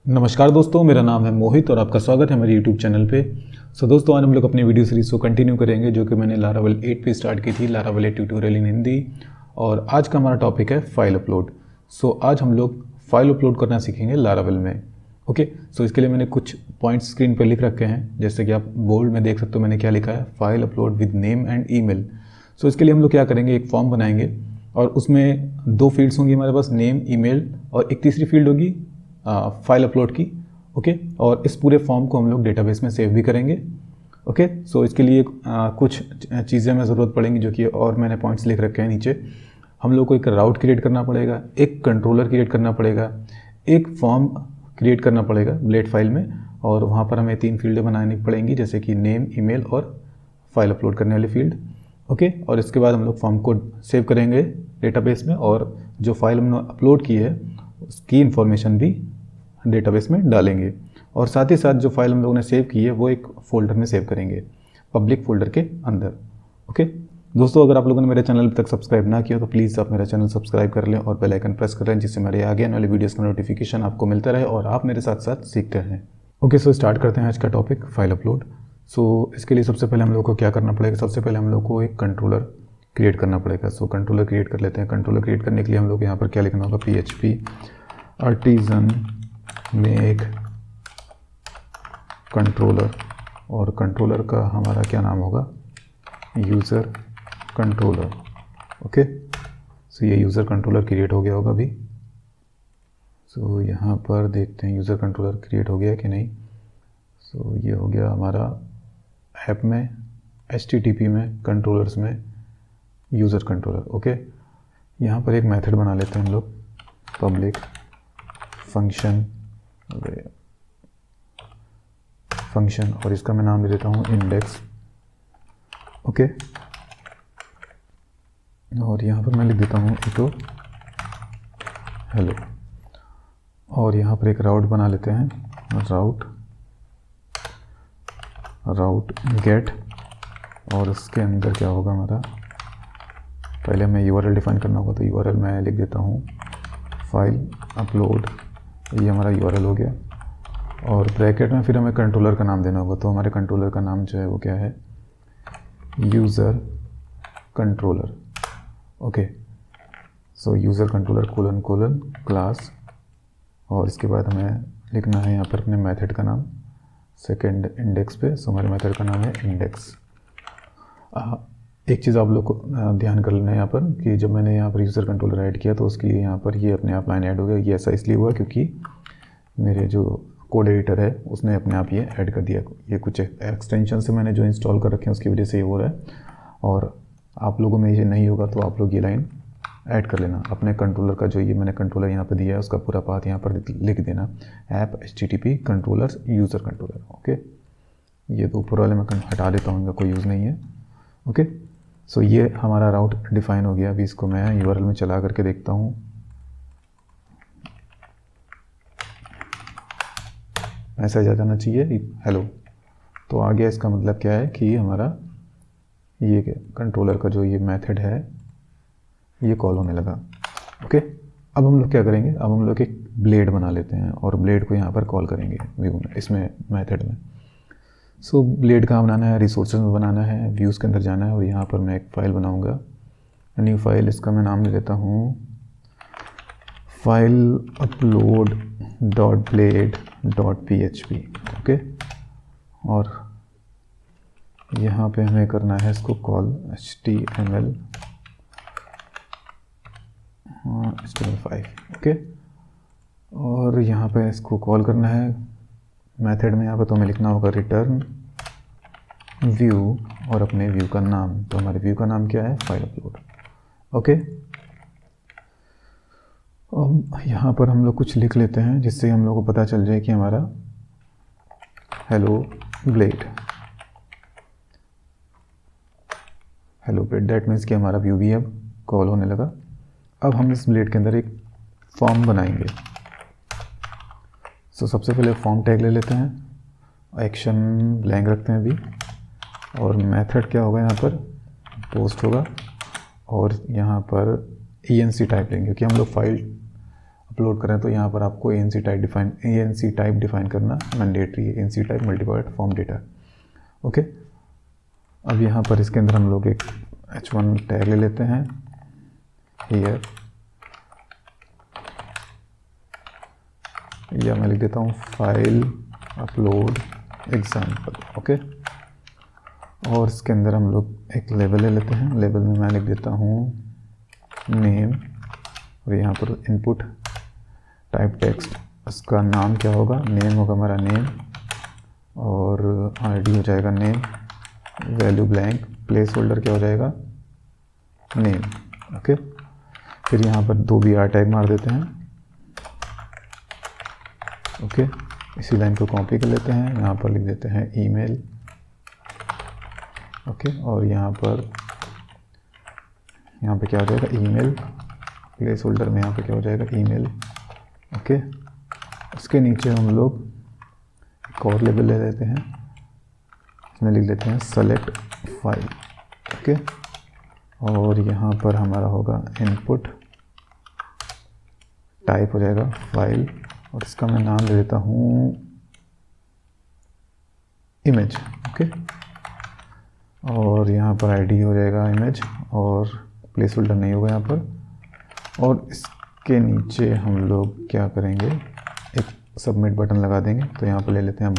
नमस्कार दोस्तों, मेरा नाम है मोहित और आपका स्वागत है हमारे YouTube चैनल पे। दोस्तों, आज हम लोग अपनी वीडियो सीरीज़ को कंटिन्यू करेंगे जो कि मैंने लारावेल 8 पे स्टार्ट की थी, लारावेल 8 ट्यूटोरियल इन हिंदी। और आज का हमारा टॉपिक है फाइल अपलोड। आज हम लोग फाइल अपलोड करना सीखेंगे लारावेल में। ओके, इसके लिए मैंने कुछ पॉइंट्स स्क्रीन पर लिख रखे हैं, जैसे कि आप बोल्ड में देख सकते हो मैंने क्या लिखा है, file upload with name and email. इसके लिए हम लोग क्या करेंगे, एक फॉर्म बनाएंगे और उसमें दो फील्ड्स होंगी हमारे पास, नेम, ईमेल, और एक तीसरी फील्ड होगी फाइल अपलोड की। ओके, और इस पूरे फॉर्म को हम लोग डेटाबेस में सेव भी करेंगे। ओके, इसके लिए कुछ चीज़ें हमें ज़रूरत पड़ेंगी जो कि और मैंने पॉइंट्स लिख रखे हैं नीचे। हम लोग को एक राउट क्रिएट करना पड़ेगा, एक कंट्रोलर क्रिएट करना पड़ेगा, एक फॉर्म क्रिएट करना पड़ेगा ब्लेड फाइल में, और वहाँ पर हमें 3 फील्डें बनानी पड़ेंगी जैसे कि नेम, ईमेल और फाइल अपलोड करने वाली फील्ड। ओके, और इसके बाद हम लोग फॉर्म को सेव करेंगे डेटाबेस में, और जो फाइल हमने अपलोड की है उसकी इन्फॉर्मेशन भी डेटाबेस में डालेंगे। और साथ ही साथ जो फाइल हम लोगों ने सेव की है वो एक फ़ोल्डर में सेव करेंगे, पब्लिक फ़ोल्डर के अंदर। ओके दोस्तों, अगर आप लोगों ने मेरे चैनल तक सब्सक्राइब ना किया तो प्लीज़ आप मेरा चैनल सब्सक्राइब कर लें और बेल आइकन प्रेस कर लें, जिससे मेरे आगे आने वाली वीडियोज़ का नोटिफिकेशन आपको मिलता रहे और आप मेरे साथ साथ सीखते रहें। ओके, स्टार्ट करते हैं आज का टॉपिक, फाइल अपलोड। इसके लिए सबसे पहले हम लोग को क्या करना पड़ेगा, सबसे पहले हम लोग को एक कंट्रोलर क्रिएट करना पड़ेगा। कंट्रोलर क्रिएट कर लेते हैं। कंट्रोलर क्रिएट करने के लिए हम लोग यहाँ पर क्या लिखना होगा, PHP आर्टिजन मेक कंट्रोलर, और कंट्रोलर का हमारा क्या नाम होगा, यूज़र कंट्रोलर। ओके, ये यूज़र कंट्रोलर क्रिएट हो गया होगा अभी। यहाँ पर देखते हैं यूज़र कंट्रोलर क्रिएट हो गया कि नहीं। ये हो गया हमारा ऐप में, HTTP में, कंट्रोलर्स में यूज़र कंट्रोलर। ओके, यहाँ पर एक मेथड बना लेते हैं हम लोग, पब्लिक फंक्शन, और इसका मैं नाम दे देता हूँ इंडेक्स। ओके, और यहाँ पर मैं लिख देता हूँ इको हेलो, और यहाँ पर एक राउट बना लेते हैं, राउट गेट, और उसके अंदर क्या होगा हमारा, पहले हमें URL डिफाइन करना होगा, तो URL मैं लिख देता हूँ फाइल अपलोड, ये हमारा URL हो गया। और ब्रैकेट में फिर हमें कंट्रोलर का नाम देना होगा, तो हमारे कंट्रोलर का नाम जो है वो क्या है, user controller. Okay, user controller colon class, और इसके बाद हमें लिखना है यहाँ पर अपने मेथड का नाम सेकेंड इंडेक्स पे। हमारे मेथड का नाम है इंडेक्स। एक चीज़ आप लोग को ध्यान कर लेना है यहाँ पर कि जब मैंने यहाँ पर यूज़र कंट्रोलर ऐड किया तो उसके लिए यहाँ पर ये अपने आप लाइन ऐड हो गया। ये ऐसा इसलिए हुआ क्योंकि मेरे जो कोड एडिटर है उसने अपने आप ये ऐड कर दिया। ये कुछ एक्सटेंशन से मैंने जो इंस्टॉल कर रखे हैं उसकी वजह से ये हो रहा है, और आप लोगों में ये नहीं होगा तो आप लोग ये लाइन ऐड कर लेना। अपने कंट्रोलर का जो ये मैंने कंट्रोलर यहाँ पर दिया है उसका पूरा पाथ यहाँ पर लिख देना, app HTTP controller user controller. Okay, ये तो ऊपर वाले मैं हटा देता हूँ, इनका कोई यूज़ नहीं है। ओके, ये हमारा राउट डिफाइन हो गया। अभी इसको मैं URL में चला करके देखता हूँ, मैसेज आ जाना चाहिए हेलो, तो आ गया। इसका मतलब क्या है कि हमारा ये कंट्रोलर का जो ये मेथड है ये कॉल होने लगा। ओके, अब हम लोग क्या करेंगे, अब हम लोग एक ब्लेड बना लेते हैं और ब्लेड को यहाँ पर कॉल करेंगे व्यू में, इसमें मेथड में। ब्लेड कहाँ बनाना है, रिसोर्सेज में बनाना है, व्यूज़ के अंदर जाना है, और यहाँ पर मैं एक फ़ाइल बनाऊँगा, न्यू फाइल, इसका मैं नाम दे देता हूँ फाइल अपलोड .blade.php। ओके, और यहाँ पे हमें करना है इसको कॉल HTML5। ओके, और यहाँ पे इसको कॉल करना है मेथड में। यहाँ पर तो हमें लिखना होगा रिटर्न व्यू और अपने व्यू का नाम। तो हमारे व्यू का नाम क्या है, फाइल अपलोड। ओके, अब यहाँ पर हम लोग कुछ लिख लेते हैं जिससे हम लोग को पता चल जाए कि हमारा हेलो ब्लेड दैट मीन्स कि हमारा व्यू भी अब कॉल होने लगा। अब हम इस ब्लेड के अंदर एक फॉर्म बनाएंगे। सबसे पहले फॉर्म टैग ले लेते हैं, एक्शन ब्लैंक रखते हैं अभी, और मेथड क्या होगा यहाँ पर, पोस्ट होगा, और यहाँ पर ENC टाइप लेंगे क्योंकि हम लोग फाइल अपलोड करें तो यहाँ पर आपको ANC टाइप डिफाइन करना मैंडेटरी है, ANC type multipart form data. Okay, अब यहाँ पर इसके अंदर हम लोग एक H1 टैग ले लेते हैं हियर, या मैं लिख देता हूँ फाइल अपलोड एग्जाम्पल। ओके, और इसके अंदर हम लोग एक लेबल ले लेते हैं, लेबल में मैं लिख देता हूँ नेम, और यहाँ पर इनपुट टाइप टेक्स्ट, उसका नाम क्या होगा, नेम होगा हमारा नेम, और ID हो जाएगा name, value blank, place holder क्या हो जाएगा नेम। ओके, फिर यहाँ पर 2 BR टैग मार देते हैं। ओके, इसी लाइन को कॉपी कर लेते हैं, यहाँ पर लिख देते हैं ईमेल। ओके, और यहाँ पर क्या हो जाएगा ईमेल, प्लेस होल्डर में यहाँ पे क्या हो जाएगा ईमेल। ओके, उसके नीचे हम लोग एक और लेबल ले लेते हैं, इसमें लिख देते हैं सेलेक्ट फाइल। ओके, और यहाँ पर हमारा होगा इनपुट टाइप हो जाएगा फाइल, और इसका मैं नाम दे देता हूँ इमेज। ओके, और यहाँ पर ID हो जाएगा इमेज, और प्लेस होल्डर नहीं होगा यहाँ पर। और इसके नीचे हम लोग क्या करेंगे, एक सबमिट बटन लगा देंगे। तो यहाँ पर ले लेते हैं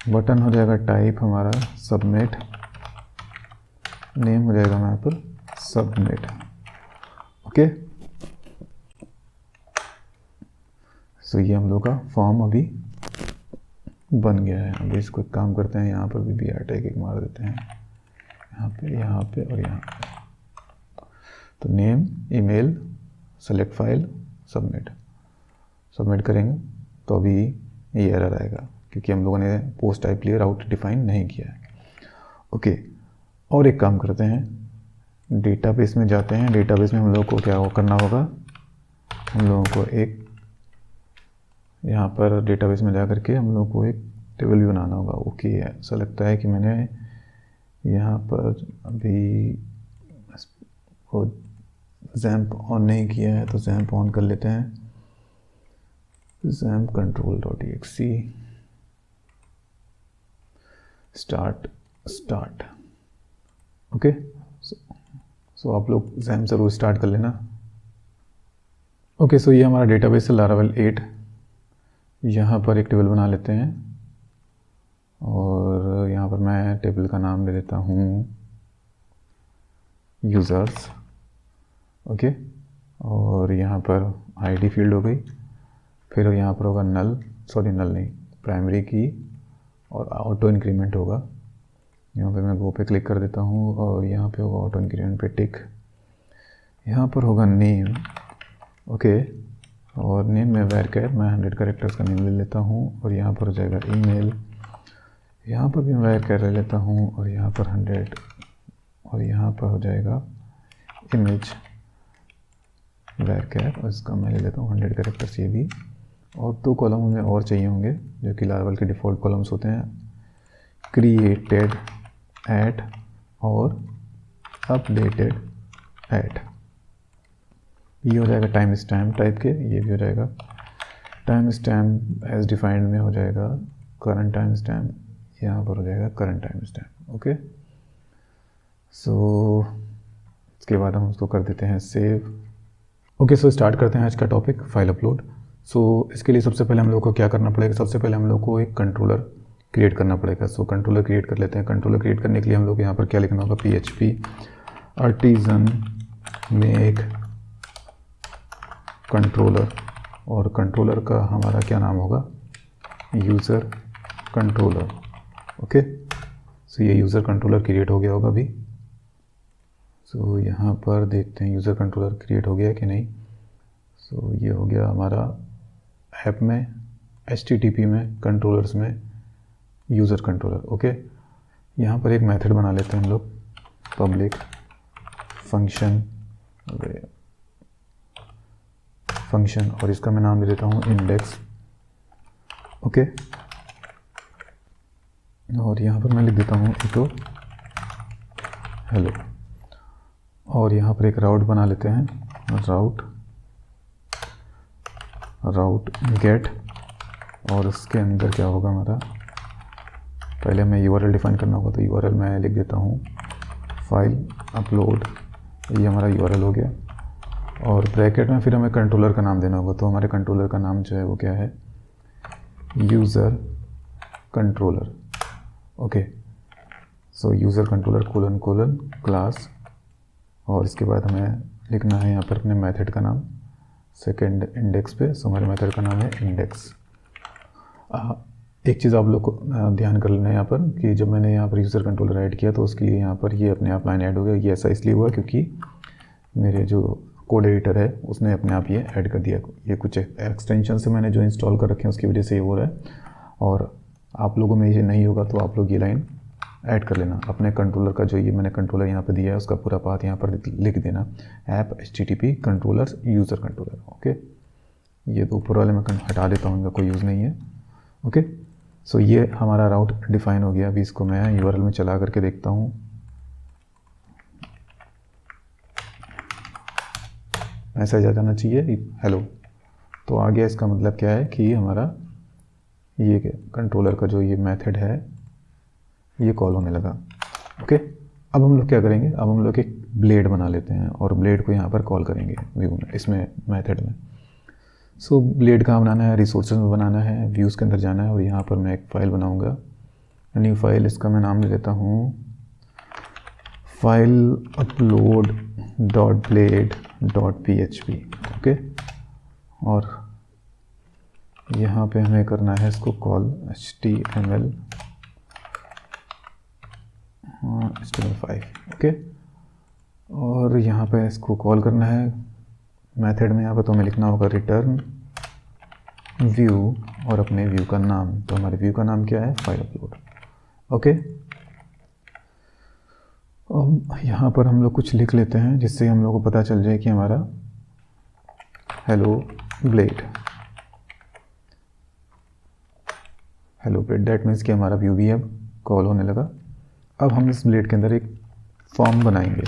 बटन हो जाएगा टाइप हमारा सबमिट, नेम हो जाएगा यहाँ पर सबमिट। ओके, सो ये हम लोग का फॉर्म अभी बन गया है। अभी इसको एक काम करते हैं, यहाँ पर भी BR टैग एक मार देते हैं, यहाँ पे और यहाँ पे। तो name, email, select file, submit करेंगे तो अभी ये एरर आएगा, क्योंकि हम लोगों ने post type clear out define नहीं किया है। ओके, और एक काम करते हैं, डेटाबेस में जाते हैं। डेटाबेस में हम लोग को क्या करना होगा, हम लोगों को एक यहाँ पर डेटाबेस में जा करके हम लोग को एक टेबल भी बनाना होगा। ओके, ऐसा लगता है कि मैंने यहाँ पर अभी वो XAMPP ऑन नहीं किया है, तो XAMPP ऑन कर लेते हैं। XAMPP control.exe start. ओके, सो आप लोग XAMPP ज़रूर स्टार्ट कर लेना। ओके, सो ये हमारा डेटाबेस है Laravel 8। यहाँ पर एक टेबल बना लेते हैं, और यहाँ पर मैं टेबल का नाम दे देता हूँ यूज़र्स। ओके, और यहाँ पर ID फील्ड हो गई, फिर यहाँ पर होगा नल नहीं, प्राइमरी की, और ऑटो इंक्रीमेंट होगा। यहाँ पे मैं गो पे क्लिक कर देता हूँ, और यहाँ पे होगा ऑटो इंक्रीमेंट पे टिक। यहाँ पर होगा नेम। ओके, और नेम में varchar, मैं 100 कैरेक्टर्स का नेम ले लेता हूँ, और यहाँ पर हो जाएगा ईमेल, यहाँ पर भी मैं varchar ले लेता हूँ, और यहाँ पर 100, और यहाँ पर हो जाएगा इमेज varchar, और इसका मैं ले लेता हूँ 100 कैरेक्टर्स ये भी। और 2 कॉलम हमें और चाहिए होंगे, जो कि Laravel के डिफ़ॉल्ट कॉलम्स होते हैं, क्रिएटेड एट और अपडेटेड एट। ये हो जाएगा टाइम स्टैम्प टाइप के, ये भी हो जाएगा टाइम स्टैम्प एज डिफाइंड में हो जाएगा करंट टाइम स्टैम्प, यहाँ पर हो जाएगा करंट टाइम स्टैम्प। ओके, सो इसके बाद हम उसको कर देते हैं सेव। ओके, सो स्टार्ट करते हैं आज का टॉपिक, फाइल अपलोड। सो इसके लिए सबसे पहले हम लोग को क्या करना पड़ेगा, सबसे पहले हम लोग को एक कंट्रोलर क्रिएट करना पड़ेगा। सो कंट्रोलर क्रिएट कर लेते हैं। कंट्रोलर क्रिएट करने के लिए हम लोग यहाँ पर क्या लिखना होगा, PHP artisan make कंट्रोलर, और कंट्रोलर का हमारा क्या नाम होगा, यूज़र कंट्रोलर। ओके, सो ये यूज़र कंट्रोलर क्रिएट हो गया होगा अभी। सो यहाँ पर देखते हैं यूज़र कंट्रोलर क्रिएट हो गया कि नहीं। सो ये हो गया हमारा ऐप में, HTTP में, कंट्रोलर्स में यूज़र कंट्रोलर। ओके, यहाँ पर एक मेथड बना लेते हैं हम लोग, पब्लिक फंक्शन, और इसका मैं नाम दे देता हूँ इंडेक्स। ओके, और यहाँ पर मैं लिख देता हूँ इको हेलो, और यहाँ पर एक राउट बना लेते हैं, राउट राउट गेट, और उसके अंदर क्या होगा हमारा, पहले हमें यूआरएल डिफाइन करना होगा, तो यूआरएल मैं लिख देता हूँ फाइल अपलोड, ये हमारा यूआरएल हो गया। और ब्रैकेट में फिर हमें कंट्रोलर का नाम देना होगा, तो हमारे कंट्रोलर का नाम जो है वो क्या है, user controller. Okay, so user controller colon colon class, और इसके बाद हमें लिखना है यहाँ पर अपने मेथड का नाम सेकेंड इंडेक्स पे। सो हमारे मेथड का नाम है इंडेक्स। एक चीज़ आप लोग को ध्यान कर लेना है यहाँ पर कि जब मैंने यहाँ पर यूज़र कंट्रोलर ऐड किया तो उसके लिए यहाँ पर ये अपने आप लाइन ऐड हो गया। ये ऐसा इसलिए हुआ क्योंकि मेरे जो कोड एडिटर है उसने अपने आप ये ऐड कर दिया। ये कुछ एक्सटेंशन से मैंने जो इंस्टॉल कर रखे हैं उसकी वजह से ये हो रहा है, और आप लोगों में ये नहीं होगा तो आप लोग ये लाइन ऐड कर लेना। अपने कंट्रोलर का जो ये मैंने कंट्रोलर यहाँ पे दिया है उसका पूरा पाथ यहाँ पर लिख देना, app HTTP controller user controller. Okay, ये तो ऊपर वाले मैं हटा देता हूँ, इनका कोई यूज़ नहीं है। ओके, सो ये हमारा राउट डिफाइन हो गया। अभी इसको मैं यूआरएल में चला करके देखता हूँ। मैसेज आ जाना चाहिए हेलो, तो आ गया। इसका मतलब क्या है कि हमारा ये कंट्रोलर का जो ये मेथड है ये कॉल होने लगा। ओके, अब हम लोग क्या करेंगे, अब हम लोग एक ब्लेड बना लेते हैं और ब्लेड को यहाँ पर कॉल करेंगे व्यू में, इसमें मेथड में। सो ब्लेड कहाँ बनाना है, रिसोर्सेज में बनाना है, व्यूज़ के अंदर जाना है, और यहाँ पर मैं एक फ़ाइल बनाऊँगा, न्यू फाइल। इसका मैं नाम ले लेता हूँ file upload dot blade dot PHP। Okay, और यहाँ पे हमें करना है इसको कॉल HTML5। ओके, और यहाँ पे इसको कॉल करना है मेथड में। यहाँ पे तो हमें लिखना होगा रिटर्न व्यू और अपने व्यू का नाम। तो हमारे व्यू का नाम क्या है, फाइल अपलोड। ओके, अब यहाँ पर हम लोग कुछ लिख लेते हैं जिससे हम लोग को पता चल जाए कि हमारा हेलो ब्लेड, दैट मीन्स कि हमारा व्यू भी अब कॉल होने लगा। अब हम इस ब्लेड के अंदर एक फॉर्म बनाएंगे।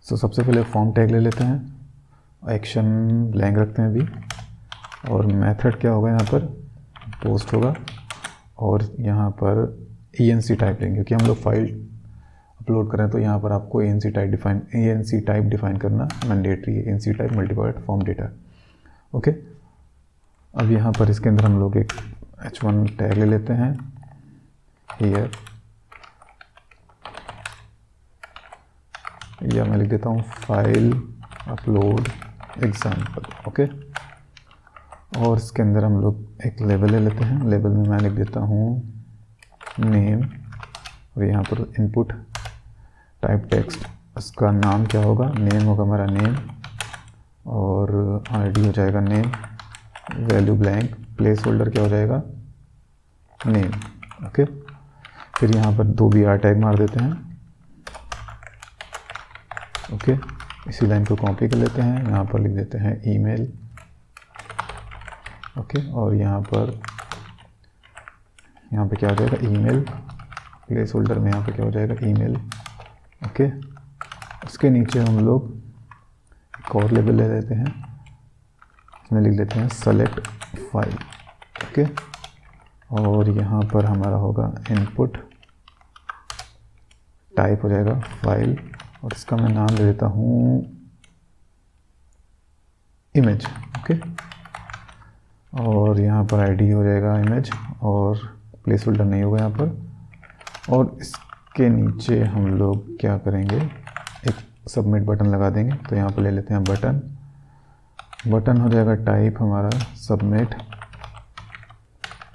सो सबसे पहले फॉर्म टैग ले लेते हैं, एक्शन ब्लैंक रखते हैं अभी, और मेथड क्या होगा यहाँ पर, पोस्ट होगा, और यहाँ पर ENC टाइप लेंगे क्योंकि हम लोग फाइल अपलोड करें तो यहाँ पर आपको ENC टाइप डिफाइन करना मैंडेटरी है। ENC type multipoint form data. Okay, अब यहाँ पर इसके अंदर हम लोग एक H1 टैग ले लेते हैं हियर, या मैं लिख देता हूँ फाइल अपलोड एग्जाम्पल। ओके, और इसके अंदर हम लोग एक लेबल ले लेते हैं। लेबल में मैं लिख देता हूँ नेम, और यहाँ पर इनपुट टाइप टेक्स्ट, उसका नाम क्या होगा, नेम होगा हमारा नेम, और ID हो जाएगा name, value blank, place holder क्या हो जाएगा नेम। ओके, फिर यहाँ पर 2 BR टैग मार देते हैं। ओके, इसी लाइन को कॉपी कर लेते हैं, यहाँ पर लिख देते हैं ईमेल। ओके, और यहाँ पे क्या हो जाएगा ईमेल, प्लेस होल्डर में यहाँ पे क्या हो जाएगा ईमेल। ओके, उसके नीचे हम लोग एक और लेबल ले लेते हैं, इसमें लिख देते हैं सेलेक्ट फाइल। ओके, और यहाँ पर हमारा होगा इनपुट टाइप हो जाएगा फाइल, और इसका मैं नाम ले देता हूँ इमेज। ओके, और यहाँ पर ID हो जाएगा इमेज, और प्लेस होल्डर नहीं होगा यहाँ पर। और इसके नीचे हम लोग क्या करेंगे, एक सबमिट बटन लगा देंगे। तो यहाँ पर ले लेते हैं बटन हो जाएगा टाइप हमारा सबमिट,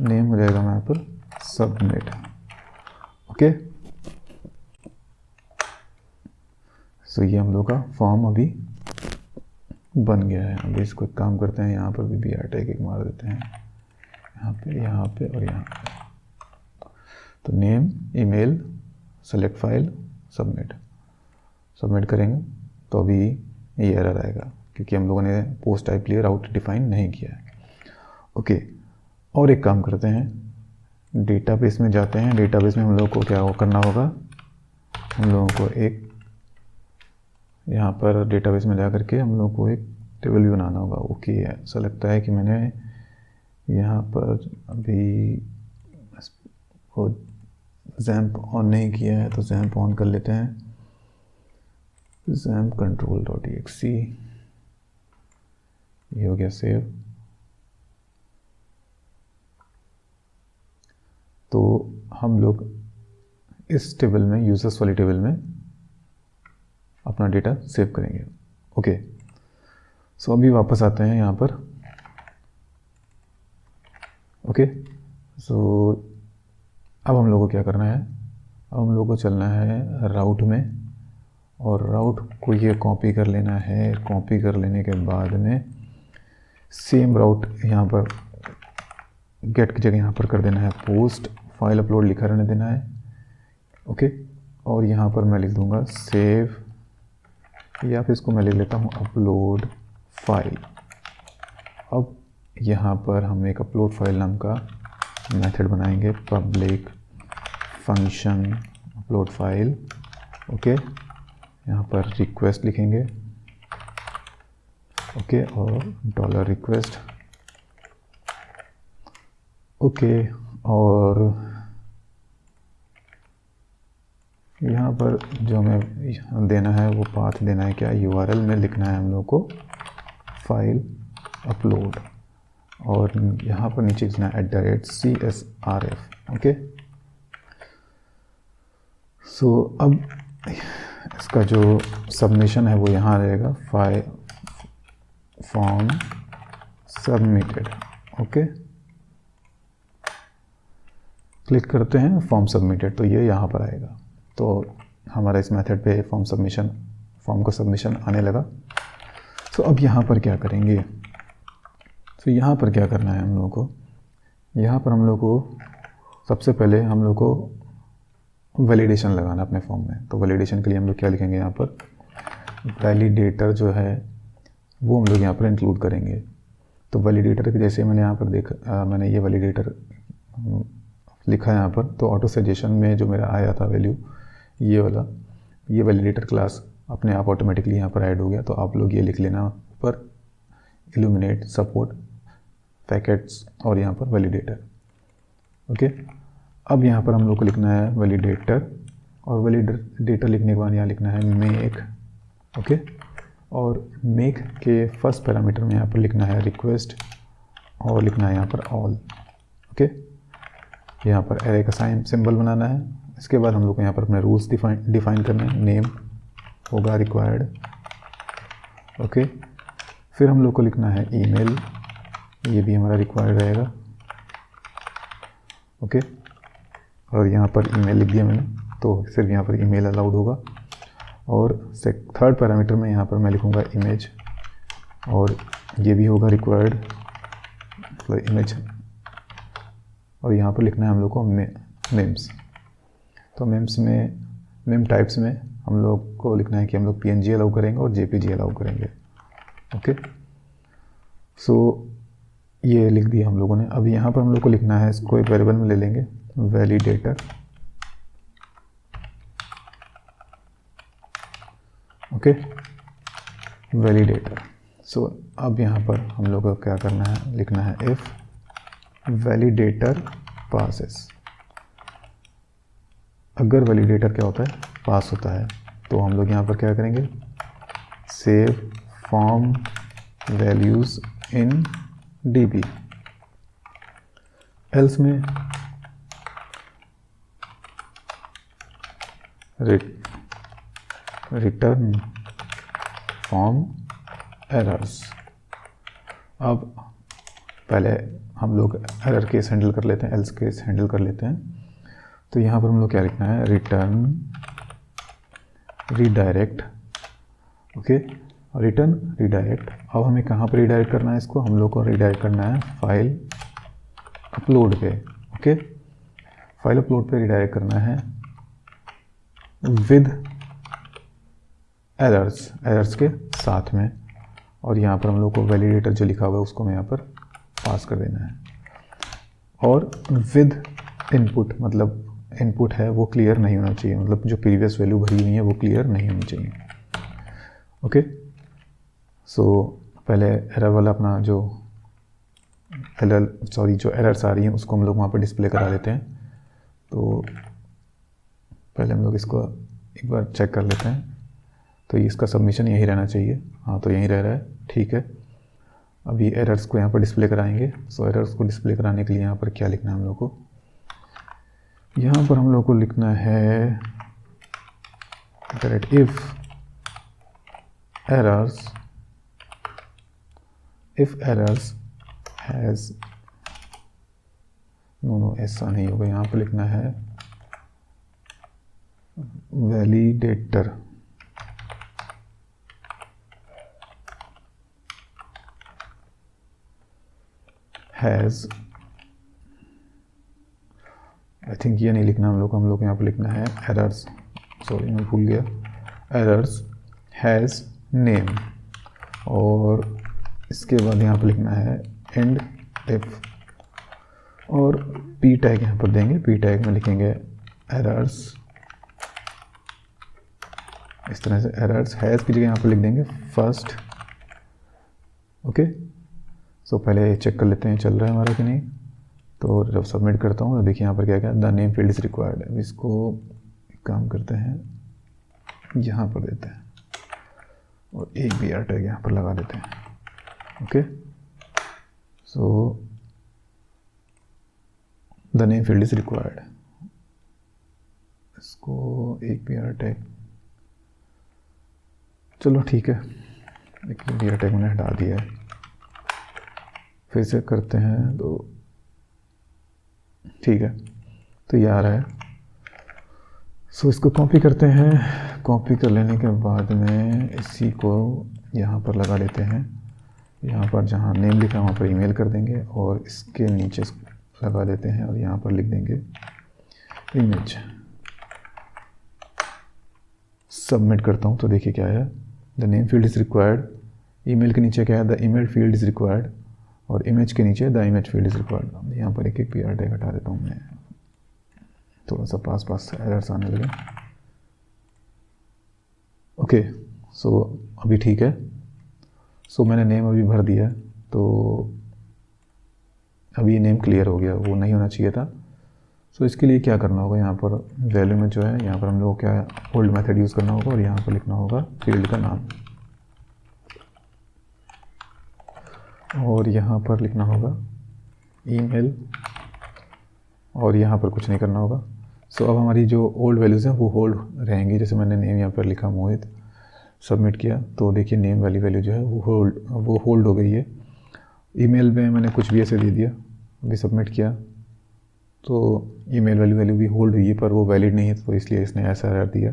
नेम हो जाएगा यहाँ पर सबमिट। ओके, सो ये हम लोग का फॉर्म अभी बन गया है। अभी इसको एक काम करते हैं, यहाँ पर भी BR टैग एक मार देते हैं, यहाँ पे और यहाँ पे। तो name, email, select file, submit करेंगे तो अभी ये एरर आएगा क्योंकि हम लोगों ने पोस्ट टाइप लिए राउट डिफाइन नहीं किया है। ओके, और एक काम करते हैं, डेटाबेस में जाते हैं। डेटाबेस में हम लोग को क्या करना होगा, हम लोगों को एक यहाँ पर डेटाबेस में जा करके हम लोग को एक टेबल भी बनाना होगा। ओके, ऐसा लगता है कि मैंने यहाँ पर अभी वो जैम्प ऑन नहीं किया है, तो जैम्प ऑन कर लेते हैं। जैम्प control.exe, ये हो गया सेव। तो हम लोग इस टेबल में, यूजर्स वाली टेबल में अपना डेटा सेव करेंगे। ओके, सो अभी वापस आते हैं यहाँ पर। ओके, सो अब हम लोग को क्या करना है, अब हम लोग को चलना है राउट में, और राउट को ये कॉपी कर लेना है। कॉपी कर लेने के बाद में सेम राउट यहाँ पर गेट की जगह यहाँ पर कर देना है पोस्ट, फाइल अपलोड लिखा रहने देना है। ओके, और यहाँ पर मैं लिख दूँगा सेव, या फिर इसको मैं लिख लेता हूँ अपलोड फाइल। अब यहाँ पर हम एक अपलोड फाइल नाम का मेथड बनाएंगे, public function upload file. Okay, यहाँ पर रिक्वेस्ट लिखेंगे। ओके, और $request। ओके, और यहाँ पर जो हमें देना है वो पाथ देना है, क्या URL में लिखना है हम लोग को फाइल अपलोड, और यहाँ पर नीचे लिखना है @CSRF। ओके, सो अब इसका जो सबमिशन है वो यहाँ रहेगा, फॉर्म सबमिटेड। ओके, क्लिक करते हैं फॉर्म सबमिटेड, तो ये यहाँ पर आएगा। तो हमारा इस मेथड पे फॉर्म का सबमिशन आने लगा। तो अब यहाँ पर क्या करेंगे, तो यहाँ पर क्या करना है हम लोगों को, यहाँ पर हम लोग को सबसे पहले हम लोग को वैलिडेशन लगाना अपने फॉर्म में। तो वैलिडेशन के लिए हम लोग क्या लिखेंगे, यहाँ पर वैलिडेटर जो है वो हम लोग यहाँ पर इंक्लूड करेंगे। तो वैलिडेटर के जैसे मैंने यहाँ पर मैंने ये वैलिडेटर लिखा है यहाँ पर, तो ऑटो सजेशन में जो मेरा आया था वैल्यू, ये वाला, ये वैलिडेटर क्लास अपने आप ऑटोमेटिकली यहाँ पर ऐड हो गया। तो आप लोग ये लिख लेना ऊपर, इल्यूमिनेट सपोर्ट पैकेट्स, और यहाँ पर वैलिडेटर। ओके, अब यहाँ पर हम लोग को लिखना है वैलिडेटर, और वैलिडेटर लिखने के बाद यहाँ लिखना है मेक। ओके, और मेक के फर्स्ट पैरामीटर में यहाँ पर लिखना है रिक्वेस्ट, और लिखना है यहाँ पर ऑल। ओके, यहाँ पर एरे का साइन सिंबल बनाना है। इसके बाद हम लोग को यहाँ पर अपने रूल्स डिफाइन करने हैं। नेम होगा रिक्वायर्ड। ओके, फिर हम लोग को लिखना है ईमेल, ये भी हमारा रिक्वायर्ड रहेगा। ओके, और यहाँ पर ईमेल लिख दिया मैंने, तो सिर्फ यहाँ पर ईमेल अलाउड होगा। और थर्ड पैरामीटर में यहाँ पर मैं लिखूँगा इमेज, और ये भी होगा रिक्वायर्ड, मतलब इमेज। और यहाँ पर लिखना है हम लोग को मेम्स। तो मेम टाइप्स में हम लोग को लिखना है कि हम लोग PNG अलाउ करेंगे और JPG अलाउ करेंगे। ओके, सो ये लिख दिया हम लोगों ने। अब यहाँ पर हम लोग को लिखना है, इसको एक वेरिएबल में ले लेंगे, वैलिडेटर। Okay, validator. सो अब यहाँ पर हम लोग को क्या करना है, लिखना है इफ़ वैलिडेटर पासेस। अगर वैलिडेटर क्या होता है, पास होता है, तो हम लोग यहाँ पर क्या करेंगे, सेव फॉर्म वैल्यूज़ इन DB। एल्स में रिटर्न फॉर्म एरर्स। अब पहले हम लोग एरर केस हैंडल कर लेते हैं, एल्स केस हैंडल कर लेते हैं। तो यहाँ पर हम लोग क्या लिखना है, return redirect. Okay, return redirect. अब हमें कहाँ पर रीडायरेक्ट करना है इसको, हम लोग को रीडायरेक्ट करना है फाइल अपलोड पे। ओके, फाइल अपलोड पे रीडायरेक्ट करना है विद एरर्स के साथ में। और यहाँ पर हम लोग को वैलिडेटर जो लिखा हुआ है उसको मैं यहाँ पर पास कर देना है। और विद इनपुट, मतलब इनपुट है वो क्लियर नहीं होना चाहिए, मतलब जो प्रीवियस वैल्यू भरी हुई है वो क्लियर नहीं होनी चाहिए। ओके, सो पहले एरर वाला अपना जो जो एरर्स आ रही हैं उसको हम लोग वहाँ पर डिस्प्ले करा लेते हैं। तो पहले हम लोग इसको एक बार चेक कर लेते हैं। तो इसका सबमिशन यही रहना चाहिए। हाँ, तो यहीं रह रहा है, ठीक है। अभी एरर्स को यहाँ पर डिस्प्ले कराएंगे। सो एरर्स को डिस्प्ले कराने के लिए यहाँ पर क्या लिखना है हम लोग को, यहाँ पर हम लोग को लिखना है that if errors has no ऐसा नहीं होगा, यहाँ पर लिखना है वैलिडेटर हैज़, आई थिंक ये नहीं लिखना हम लोग यहाँ पर लिखना है एरर्स, सॉरी मैं भूल गया, एरर्स हैज़ नेम। और इसके बाद यहाँ पर लिखना है एंड इफ, और पी टैग यहाँ पर देंगे। पी टैग में लिखेंगे एरर्स, इस तरह से एरर्स हैज़ की जगह यहाँ पर लिख देंगे फर्स्ट। ओके, सो पहले चेक कर लेते हैं चल रहा है हमारा कि नहीं। तो जब सबमिट करता हूँ तो देखिए यहाँ पर क्या क्या, the name field is required. अब इसको एक काम करते हैं, यहाँ पर देते हैं और एक भी आर टैग यहाँ पर लगा देते हैं। Okay, so the name field is required, इसको एक भी आर टैग, चलो ठीक है, एक भी आर टैग मैंने हटा दिया है। फिर से करते हैं तो ठीक है, तो ये आ रहा है। सो इसको कॉपी करते हैं। कॉपी कर लेने के बाद में इसी को यहाँ पर लगा लेते हैं। यहाँ पर जहाँ नेम लिखा है वहाँ पर ईमेल कर देंगे और इसके नीचे लगा देते हैं और यहाँ पर लिख देंगे इमेज। सबमिट करता हूँ तो देखिए क्या है, the name field is required. Email के नीचे क्या है, the email field is required, और इमेज के नीचे the image field is required. यहाँ पर एक पी आर टैग हटा देता हूँ मैं, थोड़ा सा पास एरर्स आने लगे। ओके, सो अभी ठीक है। सो मैंने नेम अभी भर दिया है, तो अभी ये नेम क्लियर हो गया, वो नहीं होना चाहिए था। सो इसके लिए क्या करना होगा, यहाँ पर वैल्यू में जो है यहाँ पर हम लोग क्या ओल्ड मेथड यूज़ करना होगा और यहाँ पर लिखना होगा फील्ड का नाम, और यहाँ पर लिखना होगा ईमेल, और यहाँ पर कुछ नहीं करना होगा। सो अब हमारी जो ओल्ड वैल्यूज़ हैं वो होल्ड रहेंगी। जैसे मैंने नेम यहाँ पर लिखा मोहित, सबमिट किया तो देखिए नेम वाली वैल्यू जो है वो होल्ड हो गई है। ईमेल में मैंने कुछ भी ऐसे दे दिया, अभी सबमिट किया तो ईमेल वाली वैल्यू भी होल्ड हुई है, पर वो वैलिड नहीं है, तो इसलिए इसने ऐसा एरर दिया।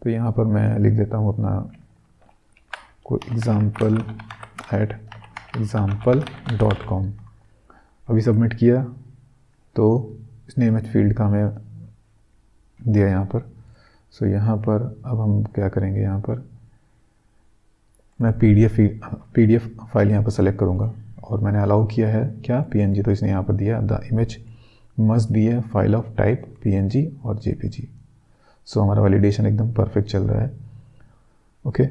तो यहाँ पर मैं लिख देता हूँ अपना कोई example@example.com। अभी सबमिट किया तो इसने इमेज फील्ड का हमें दिया यहाँ पर। सो यहाँ पर अब हम क्या करेंगे, यहाँ पर मैं पीडीएफ फाइल यहाँ पर सेलेक्ट करूँगा और मैंने अलाउ किया है क्या पीएनजी, तो इसने यहाँ पर दिया the image must be A file of type PNG और जेपीजी। सो हमारा वैलिडेशन एकदम परफेक्ट चल रहा है। ओके,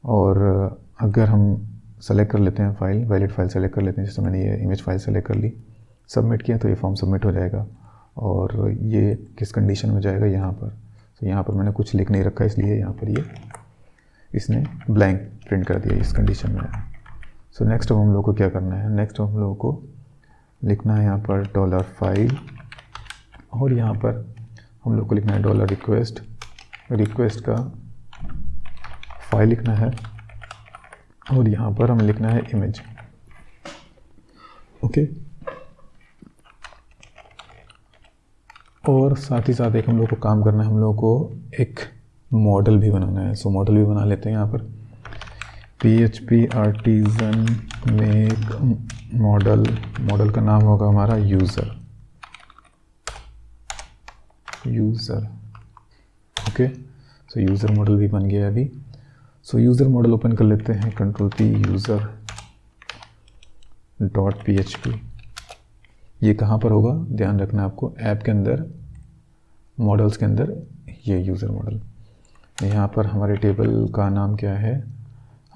और अगर हम सेलेक्ट कर लेते हैं फाइल, वैलिड फाइल सेलेक्ट कर लेते हैं, जैसे मैंने ये इमेज फाइल सेलेक्ट कर ली, सबमिट किया तो ये फॉर्म सबमिट हो जाएगा। और ये किस कंडीशन में जाएगा, यहाँ पर। तो यहाँ पर मैंने कुछ लिख नहीं रखा, इसलिए यहाँ पर ये इसने ब्लैंक प्रिंट कर दिया इस कंडीशन में। सो नेक्स्ट हम लोग को क्या करना है, नेक्स्ट हम लोगों को लिखना है यहाँ पर $फाइल, और यहाँ पर हम लोग को लिखना है $रिक्वेस्ट। रिक्वेस्ट का फाइल लिखना है और यहाँ पर हमें लिखना है इमेज। ओके, और साथ ही साथ एक हम लोग को काम करना है, हम लोग को एक मॉडल भी बनाना है। सो मॉडल भी बना लेते हैं यहाँ पर PHP artisan make model. Model का नाम होगा हमारा user. Okay, so user model भी बन गया अभी। सो यूज़र मॉडल ओपन कर लेते हैं, Ctrl+P user.php। ये कहाँ पर होगा ध्यान रखना आपको, ऐप के अंदर, मॉडल्स के अंदर ये यूज़र मॉडल। यहाँ पर हमारे टेबल का नाम क्या है,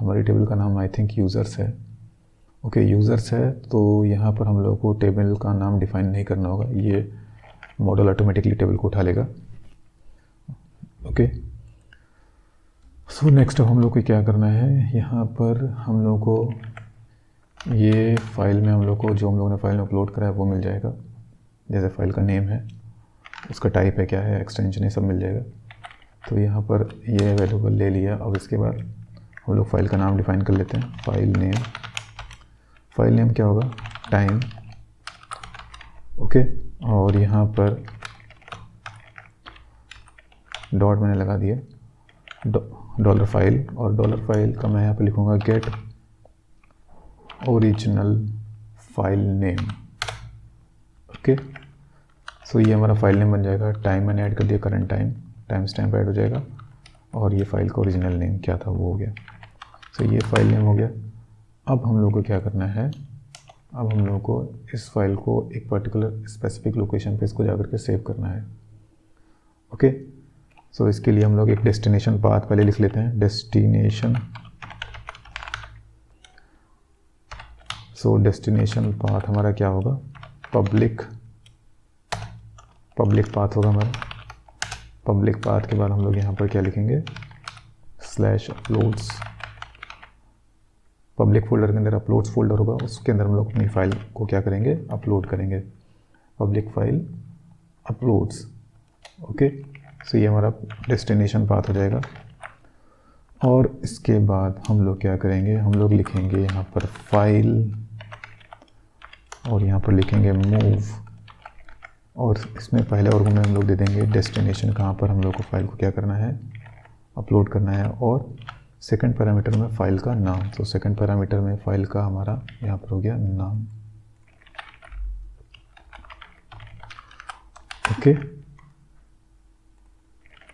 हमारी टेबल का नाम आई थिंक यूज़र्स है। ओके, यूज़र्स है, तो यहाँ पर हम लोग को टेबल का नाम डिफाइन नहीं करना होगा, ये मॉडल ऑटोमेटिकली टेबल को उठा लेगा। ओके, सो नेक्स्ट हम लोग को क्या करना है, यहाँ पर हम लोग को ये फाइल में हम लोग को जो हम लोगों ने फाइल में अपलोड करा है वो मिल जाएगा। जैसे फाइल का नेम है, उसका टाइप है, क्या है, एक्सटेंशन है, सब मिल जाएगा। तो यहाँ पर ये वेरिएबल ले लिया। अब इसके बाद हम लोग फाइल का नाम डिफाइन कर लेते हैं। फाइल नेम क्या होगा, टाइम। ओके, और यहाँ पर डॉट मैंने लगा दिया, डॉलर फाइल, और डॉलर फाइल का मैं यहाँ पर लिखूँगा get original file name. Okay, so ये हमारा फाइल नेम बन जाएगा। टाइम मैंने ऐड कर दिया, करंट टाइम स्टैम्प ऐड हो जाएगा, और ये फाइल का ओरिजिनल नेम क्या था वो हो गया। सो ये फाइल नेम हो गया। अब हम लोग को क्या करना है, अब हम लोग को इस फाइल को एक पर्टिकुलर स्पेसिफिक लोकेशन पे इसको जाकर के सेव करना है। ओके, सो इसके लिए हम लोग एक डेस्टिनेशन पाथ पहले लिख लेते हैं। डेस्टिनेशन पाथ हमारा क्या होगा, पब्लिक पाथ होगा हमारा। पब्लिक पाथ के बाद हम लोग यहाँ पर क्या लिखेंगे, /uploads। पब्लिक फोल्डर के अंदर अपलोड्स फोल्डर होगा, उसके अंदर हम लोग अपनी फाइल को क्या करेंगे, अपलोड करेंगे। Public file uploads. Okay, so ये हमारा डेस्टिनेशन पाथ हो जाएगा। और इसके बाद हम लोग क्या करेंगे, हम लोग लिखेंगे यहाँ पर फाइल, और यहाँ पर लिखेंगे मूव, और इसमें पहले आर्गुमेंट हम लोग दे देंगे डेस्टिनेशन, कहाँ पर हम लोग को फाइल को क्या करना है, अपलोड करना है, और सेकंड पैरामीटर में फाइल का नाम। तो सेकंड पैरामीटर में फाइल का हमारा यहाँ पर हो गया नाम। ओके,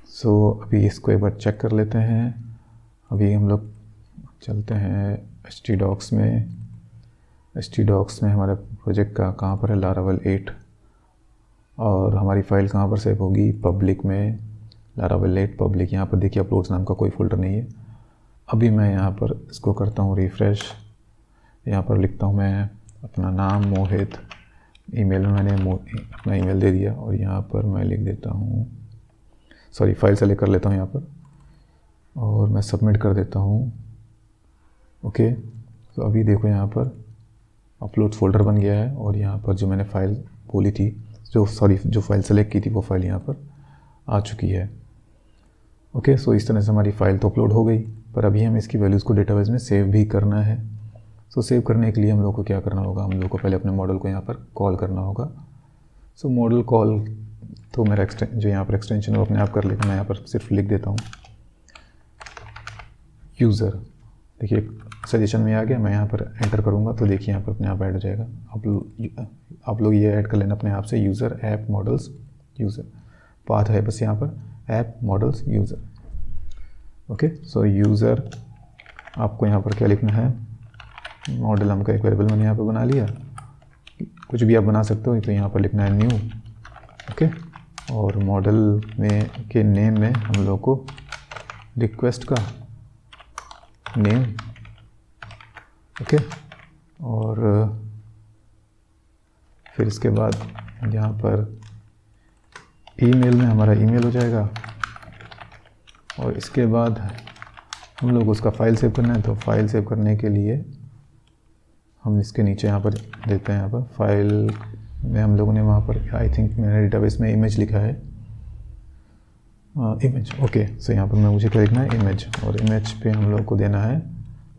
सो अभी इसको एक बार चेक कर लेते हैं। अभी हम लोग चलते हैं htdocs में। htdocs में हमारे प्रोजेक्ट का कहाँ पर है, लारावेल 8, और हमारी फाइल कहाँ पर सेव होगी, पब्लिक में, लारावेल 8 पब्लिक। यहाँ पर देखिए अपलोड्स नाम का कोई फोल्डर नहीं है। अभी मैं यहाँ पर इसको करता हूँ रिफ़्रेश। यहाँ पर लिखता हूँ मैं अपना नाम मोहित, ईमेल में मैंने अपना ईमेल दे दिया, और यहाँ पर मैं लिख देता हूँ, सॉरी फाइल सेलेक्ट कर लेता हूँ यहाँ पर, और मैं सबमिट कर देता हूँ। ओके, तो अभी देखो यहाँ पर अपलोड फोल्डर बन गया है, और यहाँ पर जो मैंने फ़ाइल बोली थी, जो फाइल सेलेक्ट की थी वो फाइल यहाँ पर आ चुकी है। ओके, सो इस तरह से हमारी फ़ाइल तो अपलोड हो गई, पर अभी हमें इसकी वैल्यूज़ को डेटाबेस में सेव भी करना है। सो सेव करने के लिए हम लोग को क्या करना होगा, हम लोग को पहले अपने मॉडल को यहाँ पर कॉल करना होगा। सो मॉडल कॉल तो मेरा जो यहाँ पर एक्सटेंशन है वो अपने आप कर लेगा। मैं यहाँ पर सिर्फ लिख देता हूँ यूज़र। देखिए सजेशन में आ गया, मैं यहाँ पर एंटर करूँगा तो देखिए यहाँ पर अपने आप ऐड हो जाएगा। आप लोग ये ऐड कर लेना अपने आप से, user app models user path है बस यहाँ पर, app models user. Okay, so user आपको यहाँ पर क्या लिखना है, मॉडल हम का एक वेरिएबल मैंने यहाँ पर बना लिया, कुछ भी आप बना सकते हो, तो यहाँ पर लिखना है न्यू। ओके, और मॉडल में के नेम में हम लोग को रिक्वेस्ट का नेम। ओके, और फिर इसके बाद यहाँ पर ईमेल में हमारा ईमेल हो जाएगा, और इसके बाद हम लोग उसका फ़ाइल सेव करना है। तो फाइल सेव करने के लिए हम इसके नीचे यहाँ पर देते हैं, यहाँ पर फाइल में हम लोगों ने वहाँ पर आई थिंक मैंने डेटाबेस में इमेज लिखा है, इमेज। ओके, सो यहाँ पर मुझे क्या लिखना है, इमेज, और इमेज पे हम लोग को देना है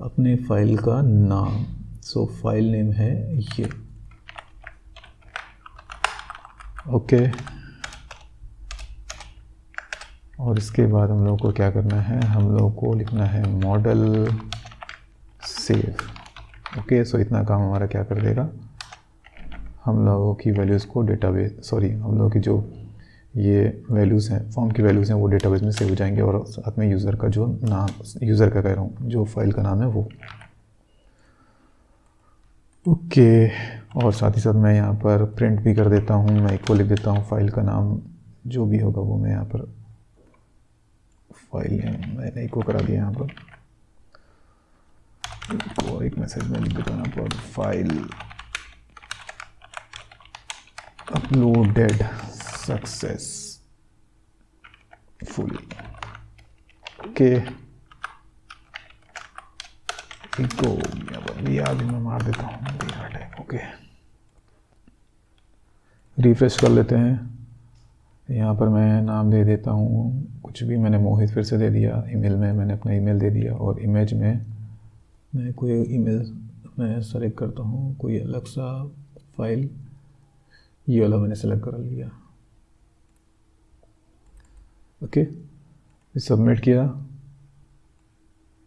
अपने फाइल का नाम। सो फाइल नेम है ये। ओके, और इसके बाद हम लोग को क्या करना है, हम लोग को लिखना है मॉडल सेव। ओके, सो इतना काम हमारा क्या कर देगा, हम लोगों की वैल्यूज़ को डेटाबेस, हम लोगों की जो ये वैल्यूज़ हैं, फॉर्म की वैल्यूज़ हैं, वो डेटाबेस में सेव हो जाएंगे, और साथ में यूज़र का जो नाम, यूज़र का कह रहा हूँ, जो फाइल का नाम है वो। ओके, और साथ ही साथ मैं यहाँ पर प्रिंट भी कर देता हूँ, मैं इको लिख देता हूँ, फाइल का नाम जो भी होगा वो मैं यहाँ पर फाइल मैंने इको करा दिया यहाँ पर। और एक मैसेज में लिख देता हूँ पर file uploaded successfully. Okay, echo यहाँ भी मैं मार देता हूँ टैग। ओके, रिफ्रेश कर लेते हैं। यहाँ पर मैं नाम दे देता हूँ कुछ भी, मैंने मोहित फिर से दे दिया। ईमेल में मैंने अपना ईमेल दे दिया और इमेज में मैं कोई ईमेल मैं सेलेक्ट करता हूँ, कोई अलग सा फाइल, ये वाला मैंने सेलेक्ट कर लिया। ओके, सबमिट किया।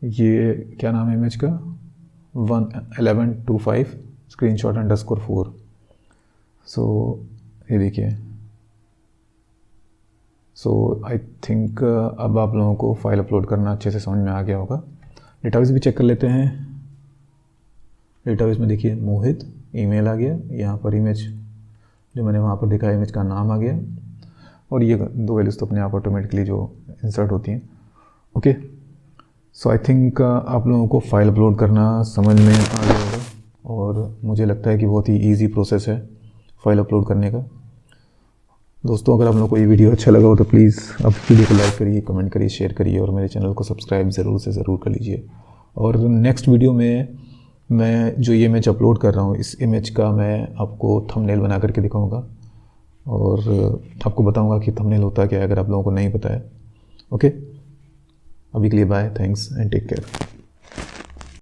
ये क्या नाम है इमेज का, 1125 screenshot_4। सो ये देखिए। सो आई थिंक अब आप लोगों को फाइल अपलोड करना अच्छे से समझ में आ गया होगा। डेटाबेस भी चेक कर लेते हैं। डेटाबेस में देखिए मोहित ईमेल आ गया, यहाँ पर इमेज जो मैंने वहाँ पर देखा इमेज का नाम आ गया, और ये दो वैल्यूज़ तो अपने आप ऑटोमेटिकली जो इंसर्ट होती हैं। ओके, सो आई थिंक आप लोगों को फाइल अपलोड करना समझ में आ गया होगा, और मुझे लगता है कि बहुत ही ईजी प्रोसेस है फाइल अपलोड करने का। दोस्तों, अगर आप लोगों को ये वीडियो अच्छा लगा हो तो प्लीज़ आप वीडियो को लाइक करिए, कमेंट करिए, शेयर करिए, और मेरे चैनल को सब्सक्राइब ज़रूर से ज़रूर कर लीजिए। और नेक्स्ट वीडियो में मैं जो ये इमेज अपलोड कर रहा हूँ, इस इमेज का मैं आपको थंबनेल बना करके दिखाऊंगा, और आपको बताऊंगा कि थंबनेल होता क्या है अगर आप लोगों को नहीं पता है। ओके, अभी के लिए bye, thanks and take care.